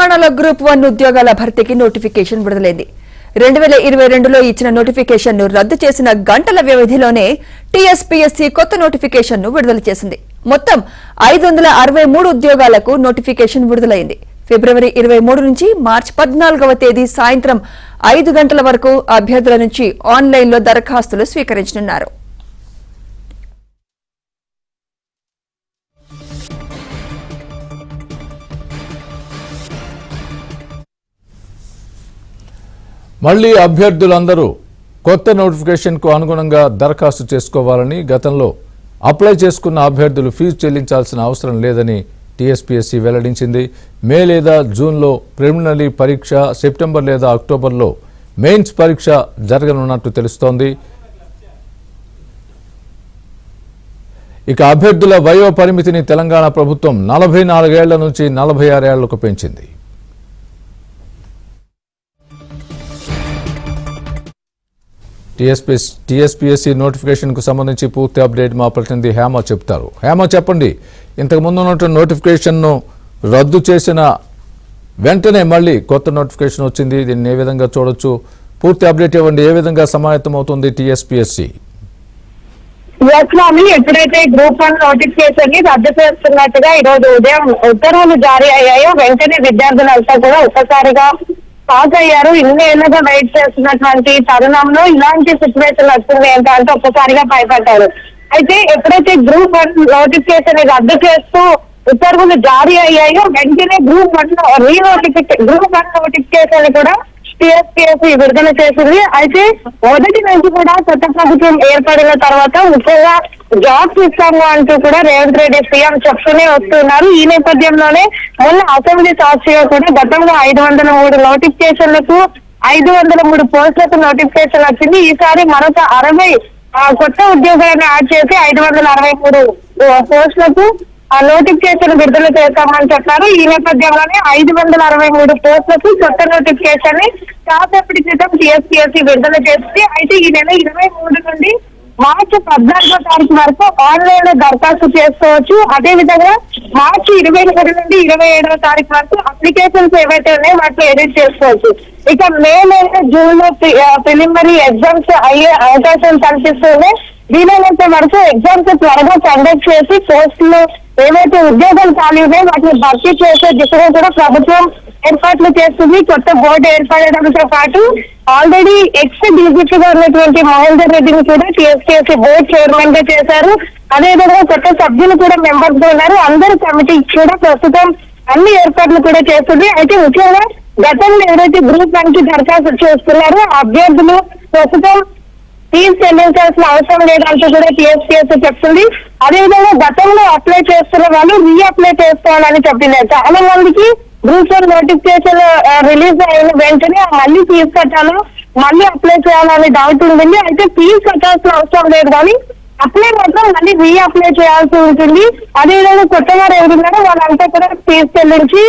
తెలంగాణలో గ్రూప్ 1 ఉద్యోగాల భర్తీకి నోటిఫికేషన్ విడుదలైంది. 2022లో ఇచ్చిన నోటిఫికేషన్ను రద్దు చేసిన గంటల వ్యవధిలోనే టీఎస్పీఎస్సీ కొత్త నోటిఫికేషన్ను విడుదల చేసింది. మొత్తం 563 ఉద్యోగాలకు నోటిఫికేషన్ విడుదలైంది. ఫిబ్రవరి 23 నుంచి మార్చి 14వ తేదీ సాయంత్రం 5 గంటల వరకు అభ్యర్థుల నుంచి ఆన్లైన్లో దరఖాస్తులు స్వీకరించనున్నారు. మళ్లీ అభ్యర్థులందరూ కొత్త నోటిఫికేషన్కు అనుగుణంగా దరఖాస్తు చేసుకోవాలని, గతంలో అప్లై చేసుకున్న అభ్యర్థులు ఫీజు చెల్లించాల్సిన అవసరం లేదని టీఎస్పీఎస్సీ వెల్లడించింది. మే లేదా జూన్లో ప్రిలిమినరీ పరీక్ష, సెప్టెంబర్ లేదా అక్టోబర్లో మెయిన్స్ పరీక్ష జరగనున్నట్టు తెలుస్తోంది. ఇక అభ్యర్థుల వయో పరిమితిని తెలంగాణ ప్రభుత్వం 44 ఏళ్ల నుంచి 46 ఏళ్లకు పెంచింది. టీఎస్పీఎస్సీ నోటిఫికేషన్ కు సంబంధించి పూర్తి అప్డేట్ మా ప్రతినిధి హేమ చెప్తారు. హేమ, చెప్పండి, ఇంతకు ముందు ఉన్నటువంటి నోటిఫికేషన్ను రద్దు చేసిన వెంటనే మళ్ళీ కొత్త నోటిఫికేషన్ వచ్చింది. దీన్ని ఏ విధంగా చూడొచ్చు? పూర్తి అప్డేట్ ఇవ్వండి. ఏ విధంగా సమాయత్తం అవుతుంది టీఎస్పీఎస్సీ? ఎప్పుడైతే గ్రూప్ 1 నోటిఫికేషన్ ని రద్దు చేస్తున్నట్టుగా ఈ రోజు ఉదయం ఉత్తర్వులు జారీ అయ్యాయో వెంటనే విద్యార్థులంతా కూడా ఒక్కసారిగా పాస్ అయ్యారు. ఇన్ని ఏళ్ళగా వెయిట్ చేస్తున్నటువంటి తరుణంలో ఇలాంటి సిచ్యువేషన్ వస్తుంది ఏంటంటే ఒక్కసారిగా భయపడ్డారు. అయితే ఎప్పుడైతే గ్రూప్ 1 నోటిఫికేషన్ ని రద్దు చేస్తూ ఉత్తర్వులు జారీ అయ్యాయో వెంటనే గ్రూప్ 1 నోటిఫికేషన్ కూడా టీఎస్పీఎస్సీ విడుదల చేసింది. అయితే మొదటి నుంచి కూడా కొత్త ప్రభుత్వం ఏర్పడిన తర్వాత ముఖ్యంగా జాబ్స్ ఇస్తాము అంటూ కూడా రేవంత్ రెడ్డి సీఎం చెప్తూనే వస్తున్నారు. ఈ నేపథ్యంలోనే మొన్న అసెంబ్లీ సాక్షిగా కూడా గతంలో 503 నోటిఫికేషన్లకు 503 పోస్టులకు నోటిఫికేషన్ వచ్చింది. ఈసారి మరొక 60 కొత్త ఉద్యోగాలను యాడ్ చేసి 563 పోస్టులకు నోటిఫికేషన్ విడుదల చేస్తామని చెప్పారు. ఈ నేపథ్యంలోనే 563 పోస్టులకు కొత్త నోటిఫికేషన్ ని కాసేపటి క్రితం టీఎస్పీఎస్సీ విడుదల చేసింది. అయితే ఈ నెల 23 నుండి మార్చి 14వ తారీఖు వరకు ఆన్లైన్ లో దరఖాస్తు చేసుకోవచ్చు. అదేవిధంగా మార్చి 23 నుండి 27వ తారీఖు వరకు అప్లికేషన్స్ ఏవైతే ఉన్నాయో వాటిని ఎడిట్ చేసుకోవచ్చు. ఇక మే లేదా జూన్ లో ప్రిలిమినరీ ఎగ్జామ్స్ అయ్యే అవకాశం కనిపిస్తుంది. వీలైనంత వరకు ఎగ్జామ్స్ త్వరగా కండక్ట్ చేసి పోస్టులు ఏవైతే ఉద్యోగాలు ఖాళీ ఉన్నాయో వాటిని భర్తీ చేసే దిశగా కూడా ప్రభుత్వం ఏర్పాట్లు చేస్తుంది. కొత్త బోర్డు ఏర్పడడంతో పాటు ఆల్రెడీ ఎక్స్ డీజీపీ గా ఉన్నటువంటి మహేందర్ రెడ్డిని కూడా టీఎస్పీఎస్సీ బోర్డు చైర్మన్ గా చేశారు. అదేవిధంగా కొత్త సభ్యులు కూడా మెంబర్స్ గా ఉన్నారు. అందరు కమిటీ కూడా ప్రస్తుతం అన్ని ఏర్పాట్లు కూడా చేస్తుంది. అయితే ముఖ్యంగా గతంలో ఎవరైతే గ్రూప్ 1 కి దరఖాస్తు చేస్తున్నారో అభ్యర్థులు ప్రస్తుతం ఫీజు చెల్లించాల్సిన అవసరం లేదంటూ కూడా టీఎస్పీఎస్సీ చెప్తుంది. అదేవిధంగా గతంలో అప్లై చేస్తున్న వాళ్ళు రీఅప్లై చేసుకోవాలని చెప్పింది. చాలా మందికి గ్రూప్ 1 నోటిఫికేషన్ రిలీజ్ అయిన వెంటనే మళ్ళీ ఫీజు కట్టాలో మళ్ళీ అప్లై చేయాలని డౌట్ ఉంటుంది. అయితే ఫీజు కట్టాల్సిన అవసరం లేదు, కానీ అప్లై మాత్రం మళ్ళీ రీఅప్లై చేయాల్సి ఉంటుంది. అదేవిధంగా కొత్తగా ఎవరున్నారో వాళ్ళంతా కూడా ఫీజు చెల్లించి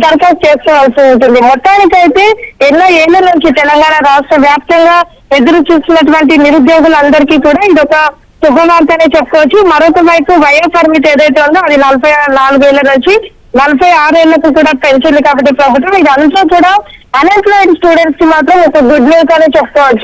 దరఖాస్తు చేసుకోవాల్సి ఉంటుంది. మొత్తానికైతే ఎన్నో ఏళ్ల నుంచి తెలంగాణ రాష్ట్ర వ్యాప్తంగా ఎదురు చూస్తున్నటువంటి నిరుద్యోగులందరికీ కూడా ఇదొక శుభవార్తనే చెప్పుకోవచ్చు. మరొక వైపు వయో పరిమితి ఏదైతే ఉందో అది 44 ఏళ్ల నుంచి 46 ఏళ్లకు కూడా పెంచింది. కాబట్టి ప్రభుత్వం ఇదంతా కూడా అన్ఎంప్లాయిడ్ స్టూడెంట్స్ కి మాత్రం ఒక గుడ్ న్యూస్ అనే చెప్పుకోవచ్చు.